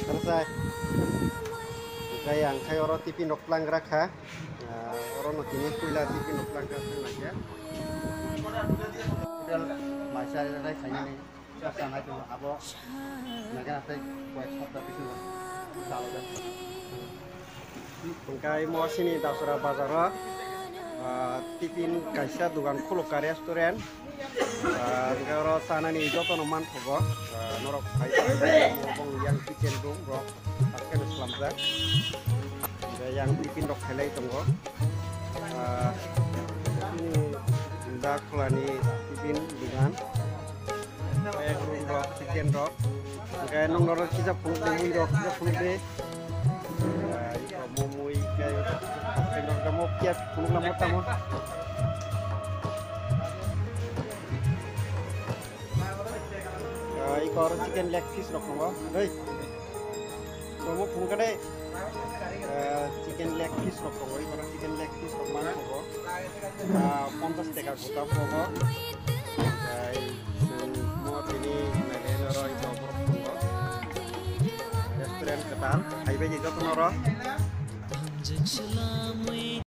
selesai. Kayak kayak orang TV noklang raka, orang nak ini kuila TV noklang raka nak ya. Udah masyarakat ada kayaknya nih, sana itu apa, nak nanti buat shop tapi sudah tahu dah. Bengkai mau sini dasar bazar, TV kaisa dugaan kuluk restoran. Kalau sana nih joto noman fogo, norok kaisa ngomong yang kitchen room bro, akan Islam dah. Yang bikin dok helai tunggu. Ini indah kulani bikin dengan kayak room dok, kitchen dok. Kayak nong norok kita pun dok, kita pun deh. Mau mui kayak kalau kamu kiat pun lama tamu. Ikor chicken leg piece rok nunggu, deh. Kamu pun kada chicken leg piece rok nunggu, ikor chicken leg piece rok mana nunggu. 50 টাকা গোটা fogo. Semua ini nilai noro itu berapa nunggu. Restoran ketal, hai beji itu noro.